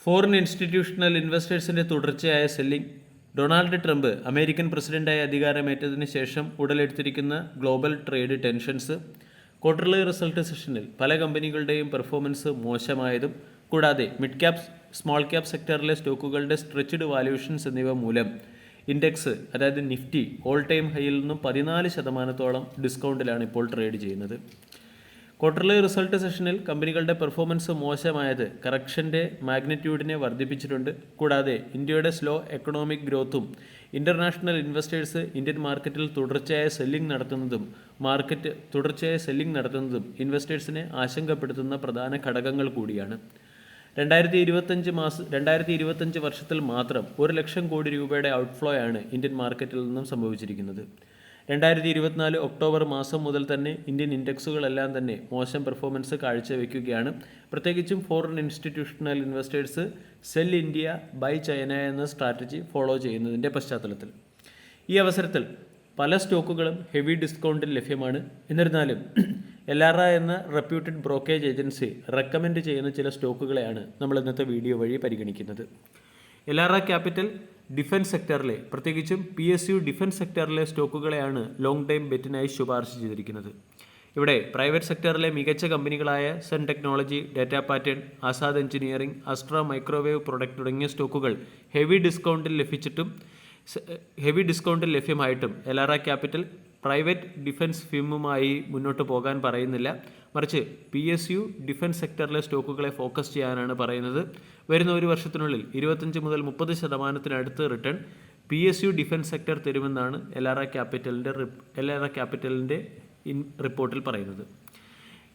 Foreign institutional ഇൻവെസ്റ്റേഴ്സിൻ്റെ തുടർച്ചയായ selling, Donald Trump American പ്രസിഡന്റായി അധികാരമേറ്റതിന് ശേഷം ഉടലെടുത്തിരിക്കുന്ന global trade tensions, quarterly result സെഷനിൽ പല കമ്പനികളുടെയും പെർഫോമൻസ് മോശമായതും കൂടാതെ മിഡ് ക്യാപ്, സ്മോൾ ക്യാപ് സെക്ടറിലെ സ്റ്റോക്കുകളുടെ സ്ട്രെച്ച്ഡ് വാല്യൂഷൻസ് എന്നിവ മൂലം ഇൻഡെക്സ് അതായത് നിഫ്റ്റി ഓൾ ടൈം ഹൈയിൽ നിന്നും 14% ഡിസ്കൗണ്ടിലാണ് ഇപ്പോൾ ട്രേഡ് ചെയ്യുന്നത്. ക്വാർട്ടർലി റിസൾട്ട് സെഷനിൽ കമ്പനികളുടെ പെർഫോമൻസ് മോശമായത് കറക്ഷൻ്റെ മാഗ്നിറ്റ്യൂഡിനെ വർദ്ധിപ്പിച്ചിട്ടുണ്ട്. കൂടാതെ ഇന്ത്യയുടെ സ്ലോ എക്കണോമിക് ഗ്രോത്തും ഇൻ്റർനാഷണൽ ഇൻവെസ്റ്റേഴ്സ് ഇന്ത്യൻ മാർക്കറ്റിൽ തുടർച്ചയായ സെല്ലിംഗ് നടത്തുന്നതും ഇൻവെസ്റ്റേഴ്സിനെ ആശങ്കപ്പെടുത്തുന്ന പ്രധാന ഘടകങ്ങൾ കൂടിയാണ്. 2025 വർഷത്തിൽ മാത്രം 1 ലക്ഷം കോടി രൂപയുടെ ഔട്ട്ഫ്ലോ ആണ് ഇന്ത്യൻ മാർക്കറ്റിൽ നിന്നും സംഭവിച്ചിരിക്കുന്നത്. 2024 ഒക്ടോബർ മാസം മുതൽ തന്നെ ഇന്ത്യൻ ഇൻഡെക്സുകളെല്ലാം തന്നെ മോശം പെർഫോമൻസ് കാഴ്ചവെക്കുകയാണ്. പ്രത്യേകിച്ചും foreign institutional investors sell India by China എന്ന സ്ട്രാറ്റജി ഫോളോ ചെയ്യുന്നതിൻ്റെ പശ്ചാത്തലത്തിൽ ഈ അവസരത്തിൽ പല സ്റ്റോക്കുകളും ഹെവി ഡിസ്കൗണ്ടിൽ ലഭ്യമാണ്. എന്നിരുന്നാലും എലാറ എന്ന റെപ്യൂട്ടഡ് ബ്രോക്കേജ് ഏജൻസി റെക്കമെൻഡ് ചെയ്യുന്ന ചില സ്റ്റോക്കുകളെയാണ് നമ്മൾ ഇന്നത്തെ വീഡിയോ വഴി പരിഗണിക്കുന്നത്. എലാറ ക്യാപിറ്റൽ ഡിഫൻസ് സെക്ടറിലെ, പ്രത്യേകിച്ചും PSU ഡിഫൻസ് സെക്ടറിലെ സ്റ്റോക്കുകളെയാണ് ലോങ് ടൈം ബെറ്റിനായി ശുപാർശ ചെയ്തിരിക്കുന്നത്. ഇവിടെ പ്രൈവറ്റ് സെക്ടറിലെ മികച്ച കമ്പനികളായ Sun Technology, Data Pattern, Azad engineering, Astra Microwave Product തുടങ്ങിയ സ്റ്റോക്കുകൾ ഹെവി ഡിസ്കൗണ്ടിൽ ലഭ്യമായിട്ടും എലാറ ക്യാപിറ്റൽ പ്രൈവറ്റ് ഡിഫൻസ് ഫിമുമായി മുന്നോട്ട് പോകാൻ പറയുന്നില്ല. മറിച്ച് PSU ഡിഫൻസ് സെക്ടറിലെ സ്റ്റോക്കുകളെ ഫോക്കസ് ചെയ്യാനാണ് പറയുന്നത്. വരുന്ന ഒരു വർഷത്തിനുള്ളിൽ 25 മുതൽ 30% റിട്ടേൺ PSU ഡിഫൻസ് സെക്ടർ തരുമെന്നാണ് എലാറ ക്യാപിറ്റലിൻ്റെ റിപ്പോർട്ടിൽ പറയുന്നത്.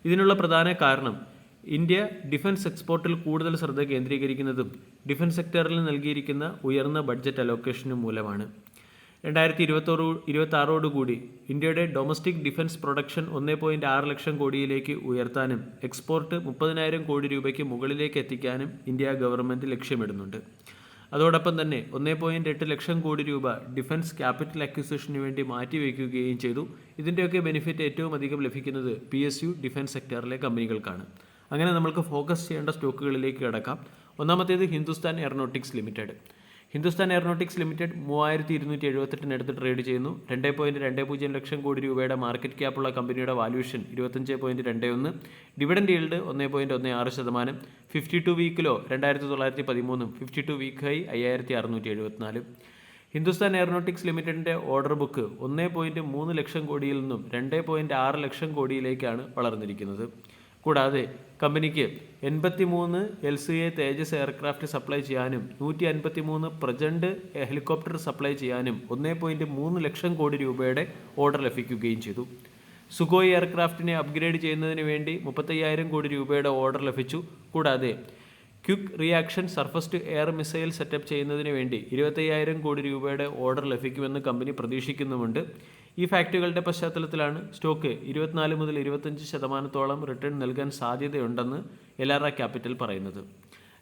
ഇതിനുള്ള പ്രധാന കാരണം ഇന്ത്യ ഡിഫൻസ് എക്സ്പോർട്ടിൽ കൂടുതൽ ശ്രദ്ധ കേന്ദ്രീകരിക്കുന്നതും ഡിഫൻസ് സെക്ടറിൽ നൽകിയിരിക്കുന്ന ഉയർന്ന ബഡ്ജറ്റ് അലോക്കേഷനും മൂലമാണ്. 2026 ഇന്ത്യയുടെ ഡൊമസ്റ്റിക് ഡിഫൻസ് പ്രൊഡക്ഷൻ 1.6 ലക്ഷം കോടിയിലേക്ക് ഉയർത്താനും എക്സ്പോർട്ട് 30,000 കോടി രൂപയ്ക്ക് മുകളിലേക്ക് എത്തിക്കാനും ഇന്ത്യ ഗവൺമെൻറ് ലക്ഷ്യമിടുന്നുണ്ട്. അതോടൊപ്പം തന്നെ 1.8 ലക്ഷം കോടി രൂപ ഡിഫൻസ് ക്യാപിറ്റൽ അക്വിസിഷന് വേണ്ടി മാറ്റിവെക്കുകയും ചെയ്തു. ഇതിൻ്റെയൊക്കെ ബെനിഫിറ്റ് ഏറ്റവും അധികം ലഭിക്കുന്നത് PSU ഡിഫൻസ് സെക്ടറിലെ കമ്പനികൾക്കാണ്. അങ്ങനെ നമ്മൾക്ക് ഫോക്കസ് ചെയ്യേണ്ട സ്റ്റോക്കുകളിലേക്ക് കിടക്കാം. ഒന്നാമത്തേത് Hindustan Aeronautics Limited. Hindustan Aeronautics Limited 3278 trade ചെയ്യുന്നു. 2.20 ലക്ഷം കോടി രൂപയുടെ മാർക്കറ്റ് ക്യാപ്പുള്ള കമ്പനിയുടെ valuation 25.21, dividend yield 1.16%, 52 week low 2913, 52 week high 5674. Hindustan Aeronautics ലിമിറ്റഡിൻ്റെ ഓർഡർ ബുക്ക് 1.3 ലക്ഷം കോടിയിൽ നിന്നും 2.6 ലക്ഷം കോടിയിലേക്കാണ് വളർന്നിരിക്കുന്നത്. കൂടാതെ കമ്പനിക്ക് 83 LCA തേജസ് എയർക്രാഫ്റ്റ് സപ്ലൈ ചെയ്യാനും 153 പ്രജന്റ് ഹെലികോപ്റ്റർ സപ്ലൈ ചെയ്യാനും 1.3 ലക്ഷം കോടി രൂപയുടെ ഓർഡർ ലഭിക്കുകയും ചെയ്തു. സുഖോയ് എയർക്രാഫ്റ്റിനെ അപ്ഗ്രേഡ് ചെയ്യുന്നതിന് വേണ്ടി 35,000 കോടി രൂപയുടെ ഓർഡർ ലഭിച്ചു. കൂടാതെ quick reaction surface to air missile setup ചെയ്യുന്നതിന് വേണ്ടി 25,000 കോടി രൂപയുടെ ഓർഡർ ലഭിക്കുമെന്ന് കമ്പനി പ്രതീക്ഷിക്കുന്നുമുണ്ട്. ഈ ഫാക്റ്റുകളുടെ പശ്ചാത്തലത്തിലാണ് സ്റ്റോക്ക് 24 മുതൽ 25% റിട്ടേൺ നൽകാൻ സാധ്യതയുണ്ടെന്ന് എലാറ ക്യാപിറ്റൽ പറയുന്നത്.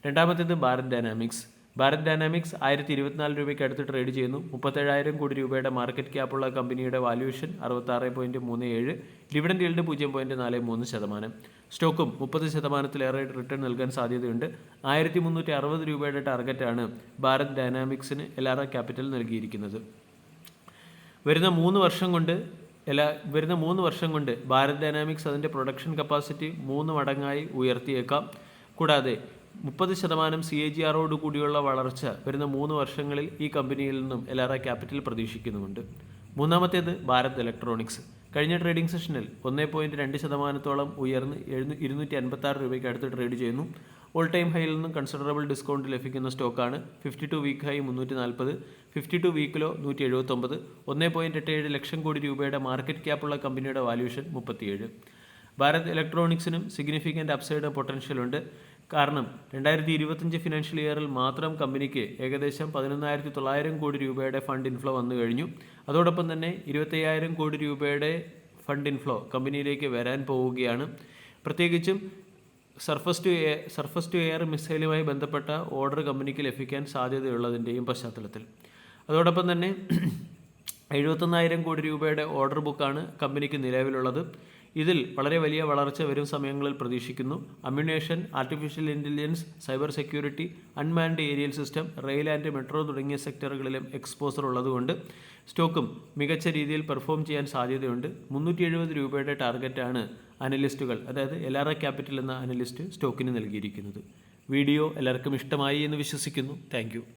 രണ്ടാമത്തേത് ഭാരത് ഡൈനാമിക്സ്. ഭാരത് ഡൈനാമിക്സ് 1024 രൂപയ്ക്ക് അടുത്ത് ട്രേഡ് ചെയ്യുന്നു. 37,000 കോടി രൂപയുടെ മാർക്കറ്റ് ക്യാപ്പുള്ള കമ്പനിയുടെ വാല്യൂഷൻ 66.37, ഡിവിഡൻഡ് ഈൽഡ് 0.43%. സ്റ്റോക്കും 30%-ലേറെ റിട്ടേൺ നൽകാൻ സാധ്യതയുണ്ട്. 1360 രൂപയുടെ ടാർഗറ്റാണ് ഭാരത് ഡൈനാമിക്സിന് എലാറ ക്യാപിറ്റൽ നൽകിയിരിക്കുന്നത്. വരുന്ന 3 വർഷം കൊണ്ട് ഭാരത് ഡൈനാമിക്സ് അതിൻ്റെ പ്രൊഡക്ഷൻ കപ്പാസിറ്റി 3 മടങ്ങായി ഉയർത്തിയേക്കാം. കൂടാതെ 30% CAGR കൂടിയുള്ള വളർച്ച വരുന്ന 3 വർഷങ്ങളിൽ ഈ കമ്പനിയിൽ നിന്നും എലാറ ക്യാപിറ്റൽ പ്രതീക്ഷിക്കുന്നുമുണ്ട്. മൂന്നാമത്തേത് ഭാരത് ഇലക്ട്രോണിക്സ്. കഴിഞ്ഞ ട്രേഡിംഗ് സെഷനിൽ 1.2% ഉയർന്ന് 256 രൂപയ്ക്ക് അടുത്ത് ട്രേഡ് ചെയ്യുന്നു. ഓൾ ടൈം ഹൈയിൽ നിന്നും കൺസിഡറബിൾ ഡിസ്കൗണ്ട് ലഭിക്കുന്ന സ്റ്റോക്കാണ്. 52 വീക്ക് ഹൈ 340, 52 വീക്ക് ലോ 179, 1.87 ലക്ഷം കോടി രൂപയുടെ മാർക്കറ്റ് ക്യാപ്പുള്ള കമ്പനിയുടെ വാല്യൂഷൻ 37. ഭാരത് ഇലക്ട്രോണിക്സിനും സിഗ്നിഫിക്കൻ്റ് അപ്സൈഡ് പൊട്ടൻഷ്യൽ ഉണ്ട്. കാരണം 2025 ഫിനാൻഷ്യൽ ഇയറിൽ മാത്രം കമ്പനിക്ക് ഏകദേശം 11,900 കോടി രൂപയുടെ ഫണ്ട് ഇൻഫ്ലോ വന്നു കഴിഞ്ഞു. അതോടൊപ്പം തന്നെ 25,000 കോടി രൂപയുടെ ഫണ്ട് ഇൻഫ്ലോ കമ്പനിയിലേക്ക് വരാൻ പോവുകയാണ്. പ്രത്യേകിച്ചും സർഫസ് ടു എയർ മിസൈലുമായി ബന്ധപ്പെട്ട ഓർഡർ കമ്പനിക്ക് ലഭിക്കാൻ സാധ്യതയുള്ളതിൻ്റെയും പശ്ചാത്തലത്തിൽ അതോടൊപ്പം തന്നെ 71,000 കോടി രൂപയുടെ ഓർഡർ ബുക്കാണ് കമ്പനിക്ക് നിലവിലുള്ളത്. ഇതിൽ വളരെ വലിയ വളർച്ച വരും സമയങ്ങളിൽ പ്രതീക്ഷിക്കുന്നു. Ammunition, artificial intelligence, cyber security, unmanned aerial system, rail and metro തുടങ്ങിയ സെക്ടറുകളിലും എക്സ്പോസർ ഉള്ളതുകൊണ്ട് സ്റ്റോക്കും മികച്ച രീതിയിൽ പെർഫോം ചെയ്യാൻ സാധ്യതയുണ്ട്. 370 രൂപയുടെ ടാർഗറ്റാണ് അനലിസ്റ്റുകൾ, അതായത് എലാറ ക്യാപിറ്റൽ എന്ന അനലിസ്റ്റ് സ്റ്റോക്കിന് നൽകിയിരിക്കുന്നത്. വീഡിയോ എല്ലാവർക്കും ഇഷ്ടമായി എന്ന് വിശ്വസിക്കുന്നു. താങ്ക്